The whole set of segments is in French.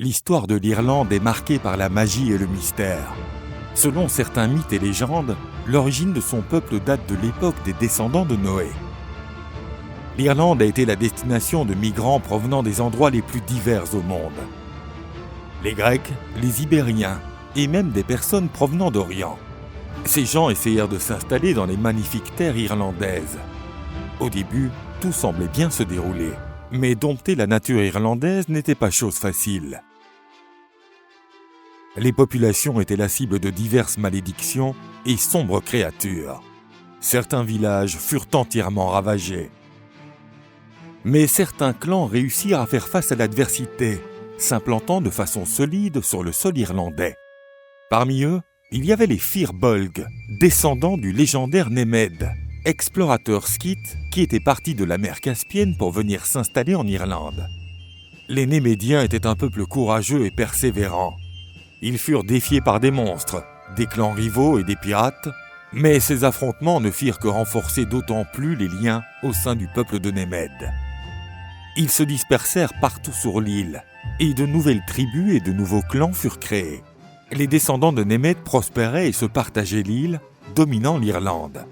L'histoire de l'Irlande est marquée par la magie et le mystère. Selon certains mythes et légendes, l'origine de son peuple date de l'époque des descendants de Noé. L'Irlande a été la destination de migrants provenant des endroits les plus divers au monde. Les Grecs, les Ibériens et même des personnes provenant d'Orient. Ces gens essayèrent de s'installer dans les magnifiques terres irlandaises. Au début, tout semblait bien se dérouler, mais dompter la nature irlandaise n'était pas chose facile. Les populations étaient la cible de diverses malédictions et sombres créatures. Certains villages furent entièrement ravagés. Mais certains clans réussirent à faire face à l'adversité, s'implantant de façon solide sur le sol irlandais. Parmi eux, il y avait les Fir Bolg, descendants du légendaire Némède, explorateur scythe qui était parti de la mer Caspienne pour venir s'installer en Irlande. Les Némédiens étaient un peuple courageux et persévérant. Ils furent défiés par des monstres, des clans rivaux et des pirates, mais ces affrontements ne firent que renforcer d'autant plus les liens au sein du peuple de Némède. Ils se dispersèrent partout sur l'île, et de nouvelles tribus et de nouveaux clans furent créés. Les descendants de Némède prospéraient et se partageaient l'île, dominant l'Irlande.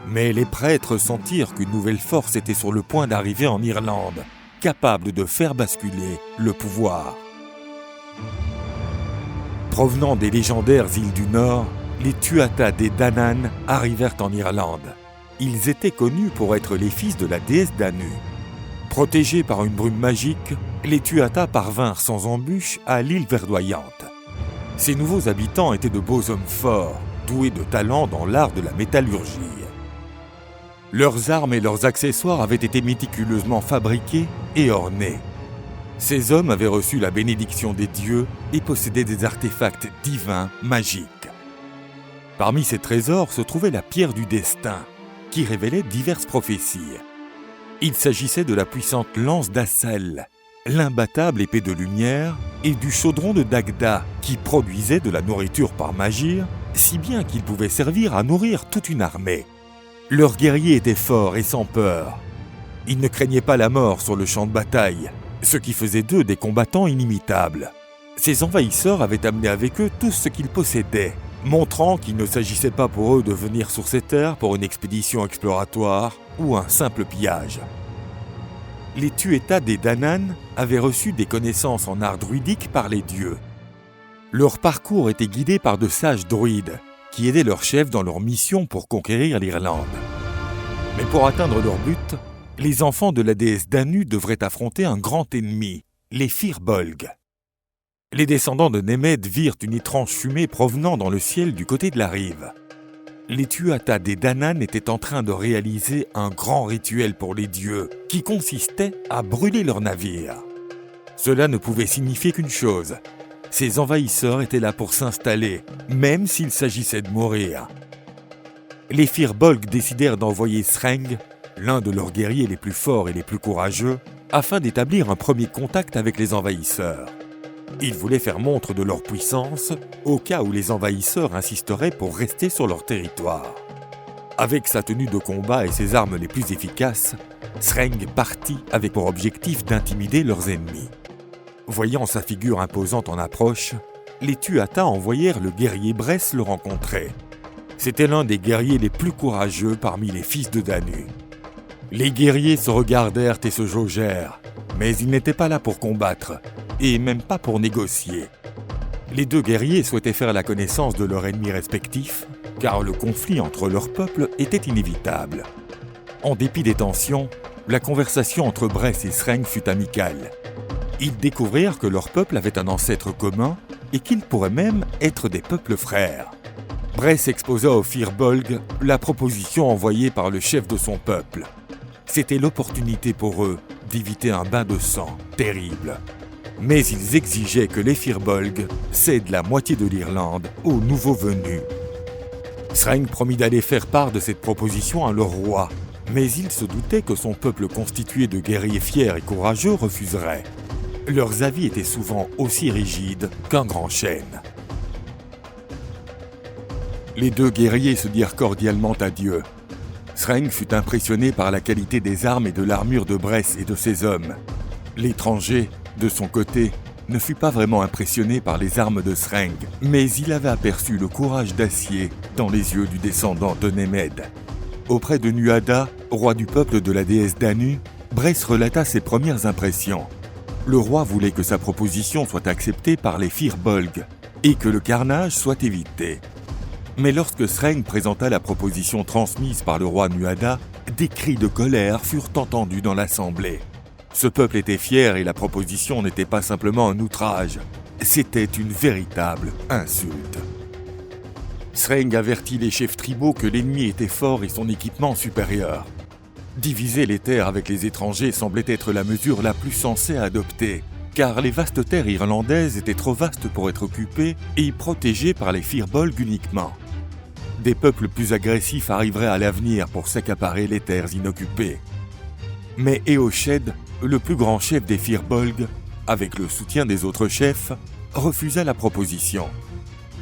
Mais les prêtres sentirent qu'une nouvelle force était sur le point d'arriver en Irlande, capable de faire basculer le pouvoir. Provenant des légendaires îles du Nord, les Tuatha Dé Danann arrivèrent en Irlande. Ils étaient connus pour être les fils de la déesse Danu. Protégés par une brume magique, les Tuatha parvinrent sans embûche à l'île verdoyante. Ces nouveaux habitants étaient de beaux hommes forts, doués de talent dans l'art de la métallurgie. Leurs armes et leurs accessoires avaient été méticuleusement fabriqués et ornés. Ces hommes avaient reçu la bénédiction des dieux et possédaient des artefacts divins magiques. Parmi ces trésors se trouvait la pierre du destin, qui révélait diverses prophéties. Il s'agissait de la puissante lance d'Assel, l'imbattable épée de lumière, et du chaudron de Dagda, qui produisait de la nourriture par magie, si bien qu'il pouvait servir à nourrir toute une armée. Leurs guerriers étaient forts et sans peur. Ils ne craignaient pas la mort sur le champ de bataille, ce qui faisait d'eux des combattants inimitables. Ces envahisseurs avaient amené avec eux tout ce qu'ils possédaient, montrant qu'il ne s'agissait pas pour eux de venir sur ces terres pour une expédition exploratoire ou un simple pillage. Les Tuatha Dé Danann avaient reçu des connaissances en art druidique par les dieux. Leur parcours était guidé par de sages druides qui aidaient leurs chefs dans leur mission pour conquérir l'Irlande. Mais pour atteindre leur but, les enfants de la déesse Danu devraient affronter un grand ennemi, les Fir Bolg. Les descendants de Némède virent une étrange fumée provenant dans le ciel du côté de la rive. Les Tuatha Dé Danann étaient en train de réaliser un grand rituel pour les dieux qui consistait à brûler leurs navires. Cela ne pouvait signifier qu'une chose. Ces envahisseurs étaient là pour s'installer, même s'il s'agissait de mourir. Les Fir Bolg décidèrent d'envoyer Sreng, l'un de leurs guerriers les plus forts et les plus courageux, afin d'établir un premier contact avec les envahisseurs. Ils voulaient faire montre de leur puissance au cas où les envahisseurs insisteraient pour rester sur leur territoire. Avec sa tenue de combat et ses armes les plus efficaces, Sreng partit avec pour objectif d'intimider leurs ennemis. Voyant sa figure imposante en approche, les Tuatha envoyèrent le guerrier Bress le rencontrer. C'était l'un des guerriers les plus courageux parmi les fils de Danu. Les guerriers se regardèrent et se jaugèrent, mais ils n'étaient pas là pour combattre, et même pas pour négocier. Les deux guerriers souhaitaient faire la connaissance de leurs ennemis respectifs, car le conflit entre leurs peuples était inévitable. En dépit des tensions, la conversation entre Bress et Sreng fut amicale. Ils découvrirent que leur peuple avait un ancêtre commun et qu'ils pourraient même être des peuples frères. Bress exposa aux Fir Bolg la proposition envoyée par le chef de son peuple. C'était l'opportunité pour eux d'éviter un bain de sang terrible. Mais ils exigeaient que les Fir Bolg cèdent la moitié de l'Irlande aux nouveaux venus. Sreng promit d'aller faire part de cette proposition à leur roi, mais il se doutait que son peuple constitué de guerriers fiers et courageux refuserait. Leurs avis étaient souvent aussi rigides qu'un grand chêne. Les deux guerriers se dirent cordialement adieu. Sreng fut impressionné par la qualité des armes et de l'armure de Bress et de ses hommes. L'étranger, de son côté, ne fut pas vraiment impressionné par les armes de Sreng, mais il avait aperçu le courage d'acier dans les yeux du descendant de Nemed. Auprès de Nuada, roi du peuple de la déesse Danu, Bress relata ses premières impressions. Le roi voulait que sa proposition soit acceptée par les Firbolg et que le carnage soit évité. Mais lorsque Sreng présenta la proposition transmise par le roi Nuada, des cris de colère furent entendus dans l'assemblée. Ce peuple était fier et la proposition n'était pas simplement un outrage, c'était une véritable insulte. Sreng avertit les chefs tribaux que l'ennemi était fort et son équipement supérieur. Diviser les terres avec les étrangers semblait être la mesure la plus sensée à adopter, car les vastes terres irlandaises étaient trop vastes pour être occupées et protégées par les Firbolg uniquement. Des peuples plus agressifs arriveraient à l'avenir pour s'accaparer les terres inoccupées. Mais Eoshed, le plus grand chef des Firbolg, avec le soutien des autres chefs, refusa la proposition.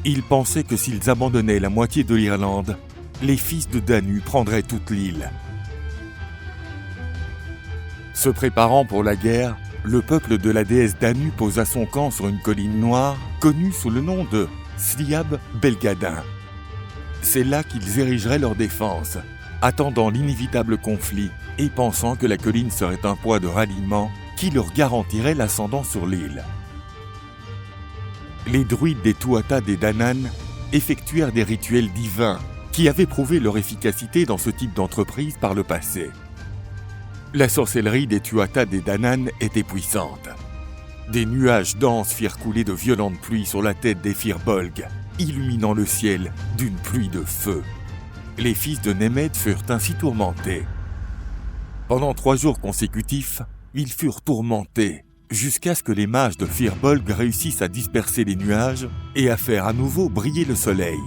Il pensait que s'ils abandonnaient la moitié de l'Irlande, les fils de Danu prendraient toute l'île. Se préparant pour la guerre, le peuple de la déesse Danu posa son camp sur une colline noire connue sous le nom de Sliab Belgadin. C'est là qu'ils érigeraient leur défense, attendant l'inévitable conflit et pensant que la colline serait un point de ralliement qui leur garantirait l'ascendant sur l'île. Les druides des Tuatha des Danann effectuèrent des rituels divins qui avaient prouvé leur efficacité dans ce type d'entreprise par le passé. La sorcellerie des Tuatha des Danann était puissante. Des nuages denses firent couler de violentes pluies sur la tête des Firbolg, illuminant le ciel d'une pluie de feu. Les fils de Nemed furent ainsi tourmentés. Pendant 3 jours consécutifs, ils furent tourmentés, jusqu'à ce que les mages de Firbolg réussissent à disperser les nuages et à faire à nouveau briller le soleil.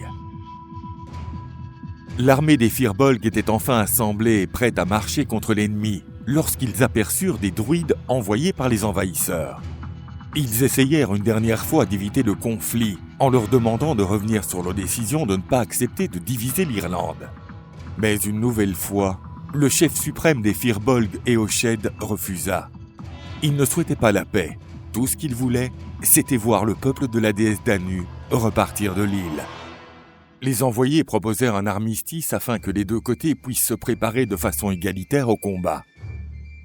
L'armée des Firbolg était enfin assemblée et prête à marcher contre l'ennemi, lorsqu'ils aperçurent des druides envoyés par les envahisseurs. Ils essayèrent une dernière fois d'éviter le conflit en leur demandant de revenir sur leur décision de ne pas accepter de diviser l'Irlande. Mais une nouvelle fois, le chef suprême des Firbolg, Eoshed, refusa. Il ne souhaitait pas la paix. Tout ce qu'il voulait, c'était voir le peuple de la déesse Danu repartir de l'île. Les envoyés proposèrent un armistice afin que les deux côtés puissent se préparer de façon égalitaire au combat.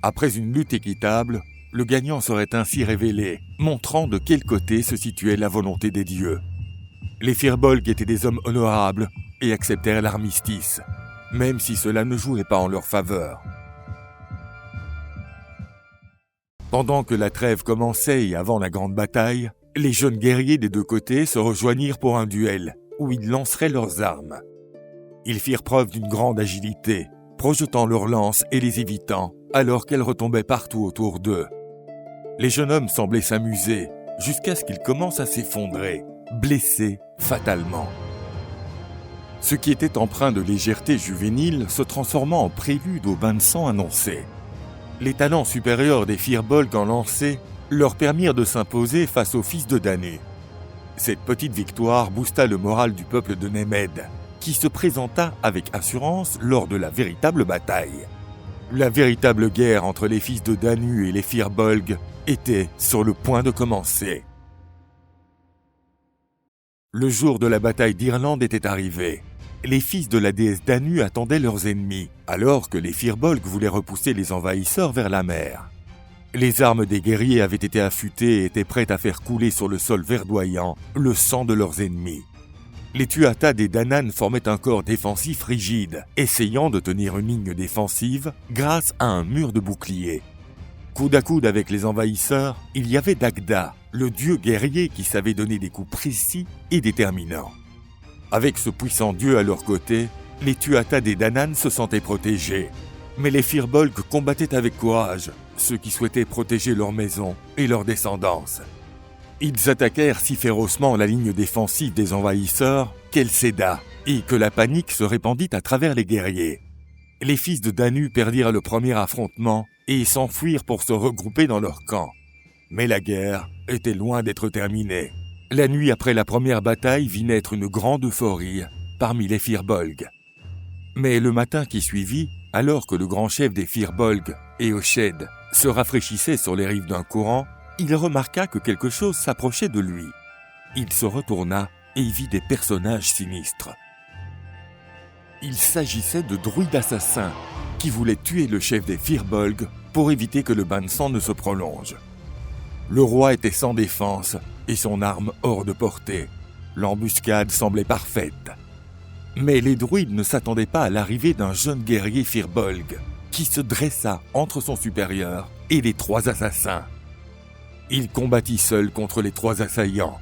Après une lutte équitable, le gagnant serait ainsi révélé, montrant de quel côté se situait la volonté des dieux. Les Firbolg étaient des hommes honorables et acceptèrent l'armistice, même si cela ne jouait pas en leur faveur. Pendant que la trêve commençait et avant la grande bataille, les jeunes guerriers des deux côtés se rejoignirent pour un duel, où ils lanceraient leurs armes. Ils firent preuve d'une grande agilité, projetant leurs lances et les évitant, alors qu'elles retombaient partout autour d'eux. Les jeunes hommes semblaient s'amuser, jusqu'à ce qu'ils commencent à s'effondrer, blessés fatalement. Ce qui était empreint de légèreté juvénile se transforma en prélude au bain de sang annoncé. Les talents supérieurs des Firbolg en lancer leur permirent de s'imposer face aux fils de Danu. Cette petite victoire boosta le moral du peuple de Nemed, qui se présenta avec assurance lors de la véritable bataille. La véritable guerre entre les fils de Danu et les Firbolg était sur le point de commencer. Le jour de la bataille d'Irlande était arrivé. Les fils de la déesse Danu attendaient leurs ennemis, alors que les Firbolg voulaient repousser les envahisseurs vers la mer. Les armes des guerriers avaient été affûtées et étaient prêtes à faire couler sur le sol verdoyant le sang de leurs ennemis. Les Tuatha des Danann formaient un corps défensif rigide, essayant de tenir une ligne défensive grâce à un mur de boucliers. Coude à coude avec les envahisseurs, il y avait Dagda, le dieu guerrier qui savait donner des coups précis et déterminants. Avec ce puissant dieu à leur côté, les Tuatha des Danann se sentaient protégés. Mais les Firbolg combattaient avec courage, ceux qui souhaitaient protéger leur maison et leur descendance. Ils attaquèrent si férocement la ligne défensive des envahisseurs qu'elle céda et que la panique se répandit à travers les guerriers. Les fils de Danu perdirent le premier affrontement et s'enfuirent pour se regrouper dans leur camp. Mais la guerre était loin d'être terminée. La nuit après la première bataille vit naître une grande euphorie parmi les Firbolg. Mais le matin qui suivit, alors que le grand chef des Firbolg, Eoshed, se rafraîchissait sur les rives d'un courant, il remarqua que quelque chose s'approchait de lui. Il se retourna et vit des personnages sinistres. Il s'agissait de druides assassins qui voulaient tuer le chef des Firbolg pour éviter que le bain de sang ne se prolonge. Le roi était sans défense et son arme hors de portée. L'embuscade semblait parfaite. Mais les druides ne s'attendaient pas à l'arrivée d'un jeune guerrier Firbolg qui se dressa entre son supérieur et les 3 assassins. Il combattit seul contre les 3 assaillants.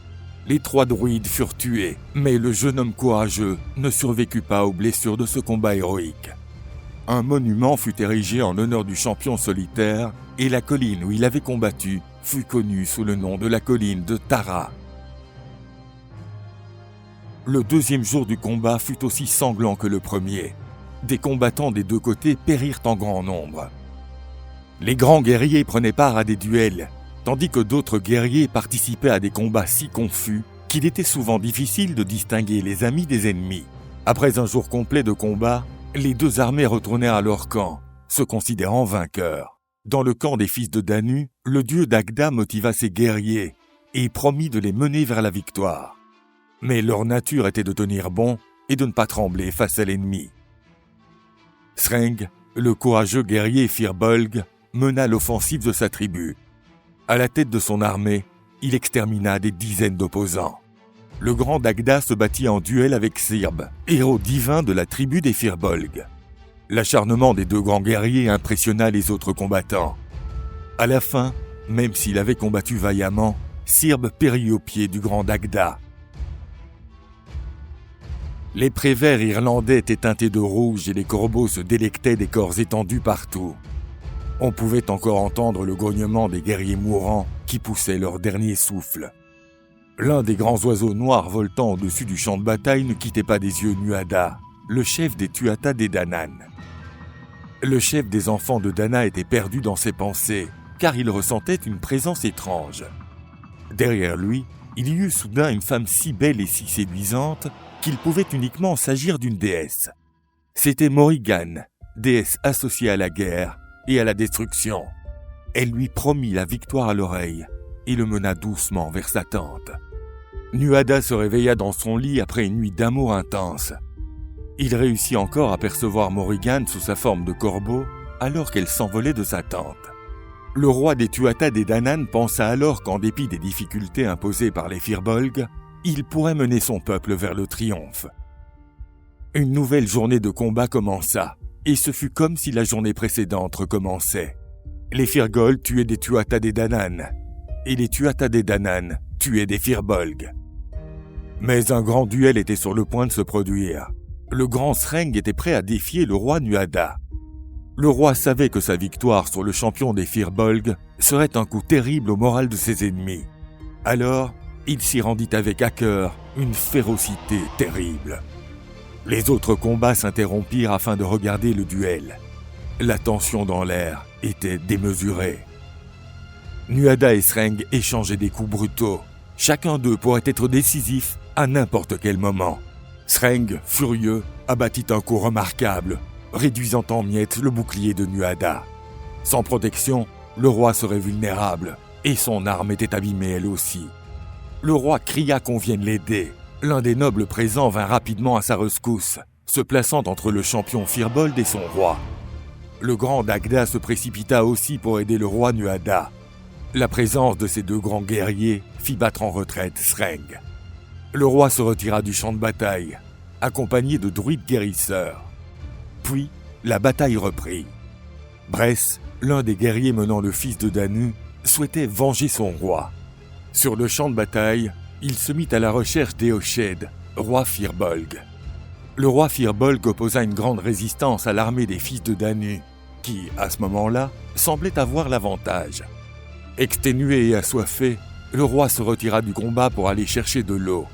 Les 3 druides furent tués, mais le jeune homme courageux ne survécut pas aux blessures de ce combat héroïque. Un monument fut érigé en l'honneur du champion solitaire et la colline où il avait combattu fut connue sous le nom de la colline de Tara. Le 2e jour du combat fut aussi sanglant que le premier. Des combattants des 2 côtés périrent en grand nombre. Les grands guerriers prenaient part à des duels, tandis que d'autres guerriers participaient à des combats si confus qu'il était souvent difficile de distinguer les amis des ennemis. Après un jour complet de combat, les 2 armées retournèrent à leur camp, se considérant vainqueurs. Dans le camp des fils de Danu, le dieu Dagda motiva ses guerriers et promit de les mener vers la victoire. Mais leur nature était de tenir bon et de ne pas trembler face à l'ennemi. Sreng, le courageux guerrier Firbolg, mena l'offensive de sa tribu. À la tête de son armée, il extermina des dizaines d'opposants. Le grand Dagda se battit en duel avec Sirb, héros divin de la tribu des Firbolg. L'acharnement des 2 grands guerriers impressionna les autres combattants. À la fin, même s'il avait combattu vaillamment, Sirb périt aux pieds du grand Dagda. Les prévères irlandais étaient teintés de rouge et les corbeaux se délectaient des corps étendus partout. On pouvait encore entendre le grognement des guerriers mourants qui poussaient leur dernier souffle. L'un des grands oiseaux noirs voltant au-dessus du champ de bataille ne quittait pas des yeux Nuada, le chef des Tuatha Dé Danann. Le chef des enfants de Dana était perdu dans ses pensées, car il ressentait une présence étrange. Derrière lui, il y eut soudain une femme si belle et si séduisante qu'il pouvait uniquement s'agir d'une déesse. C'était Morrigan, déesse associée à la guerre et à la destruction. Elle lui promit la victoire à l'oreille et le mena doucement vers sa tente. Nuada se réveilla dans son lit après une nuit d'amour intense. Il réussit encore à percevoir Morrigan sous sa forme de corbeau alors qu'elle s'envolait de sa tente. Le roi des Tuatha Dé Danann pensa alors qu'en dépit des difficultés imposées par les Firbolg, il pourrait mener son peuple vers le triomphe. Une nouvelle journée de combat commença, et ce fut comme si la journée précédente recommençait. Les Firbolg tuaient des Tuatha Dé Danann, et les Tuatha Dé Danann tuaient des Firbolg. Mais un grand duel était sur le point de se produire. Le grand Sreng était prêt à défier le roi Nuada. Le roi savait que sa victoire sur le champion des Firbolg serait un coup terrible au moral de ses ennemis. Alors, il s'y rendit avec à cœur une férocité terrible. Les autres combats s'interrompirent afin de regarder le duel. La tension dans l'air était démesurée. Nuada et Sreng échangeaient des coups brutaux. Chacun d'eux pourrait être décisif à n'importe quel moment. Sreng, furieux, abattit un coup remarquable, réduisant en miettes le bouclier de Nuada. Sans protection, le roi serait vulnérable, et son arme était abîmée elle aussi. Le roi cria qu'on vienne l'aider. L'un des nobles présents vint rapidement à sa rescousse, se plaçant entre le champion Firbolg et son roi. Le grand Dagda se précipita aussi pour aider le roi Nuada. La présence de ces 2 grands guerriers fit battre en retraite Sreng. Le roi se retira du champ de bataille, accompagné de druides guérisseurs. Puis, la bataille reprit. Bress, l'un des guerriers menant le fils de Danu, souhaitait venger son roi. Sur le champ de bataille, il se mit à la recherche d'Éochaid, roi Firbolg. Le roi Firbolg opposa une grande résistance à l'armée des fils de Danu, qui, à ce moment-là, semblait avoir l'avantage. Exténué et assoiffé, le roi se retira du combat pour aller chercher de l'eau.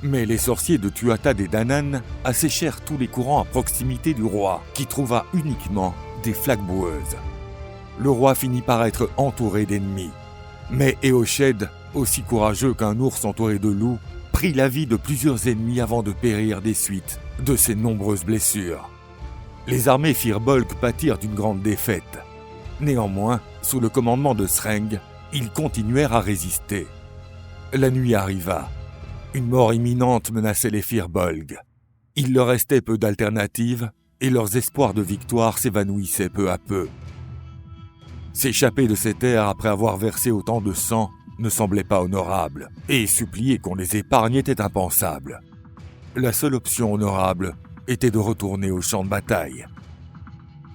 Mais les sorciers de Tuatha Dé Danann asséchèrent tous les courants à proximité du roi, qui trouva uniquement des flaques boueuses. Le roi finit par être entouré d'ennemis. Mais Éochaid, aussi courageux qu'un ours entouré de loups, prit la vie de plusieurs ennemis avant de périr des suites de ses nombreuses blessures. Les armées Firbolg pâtirent d'une grande défaite. Néanmoins, sous le commandement de Sreng, ils continuèrent à résister. La nuit arriva. Une mort imminente menaçait les Firbolg. Il leur restait peu d'alternatives et leurs espoirs de victoire s'évanouissaient peu à peu. S'échapper de ces terres après avoir versé autant de sang ne semblait pas honorable, et supplier qu'on les épargne était impensable. La seule option honorable était de retourner au champ de bataille.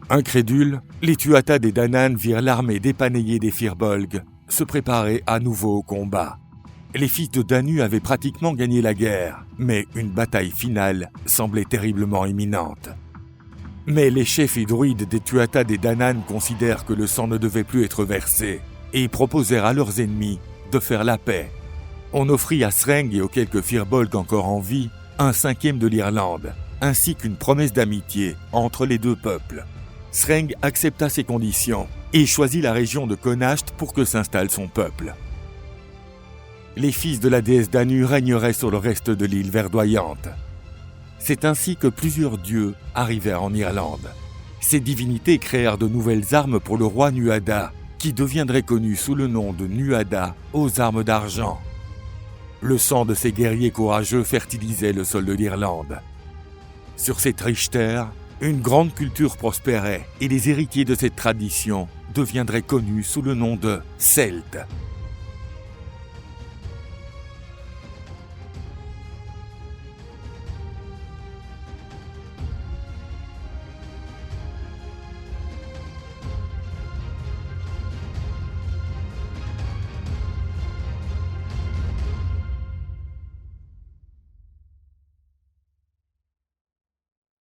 Incrédules, les Tuatha des Danann virent l'armée dépareillée des Firbolg se préparer à nouveau au combat. Les fils de Danu avaient pratiquement gagné la guerre, mais une bataille finale semblait terriblement imminente. Mais les chefs et druides des Tuatha des Danann considèrent que le sang ne devait plus être versé et proposèrent à leurs ennemis de faire la paix. On offrit à Sreng et aux quelques Firbolg encore en vie un 5e de l'Irlande, ainsi qu'une promesse d'amitié entre les deux peuples. Sreng accepta ces conditions et choisit la région de Connacht pour que s'installe son peuple. Les fils de la déesse Danu régneraient sur le reste de l'île verdoyante. C'est ainsi que plusieurs dieux arrivèrent en Irlande. Ces divinités créèrent de nouvelles armes pour le roi Nuada, qui deviendrait connu sous le nom de Nuada aux armes d'argent. Le sang de ces guerriers courageux fertilisait le sol de l'Irlande. Sur cette riche terre, une grande culture prospérait et les héritiers de cette tradition deviendraient connus sous le nom de Celtes.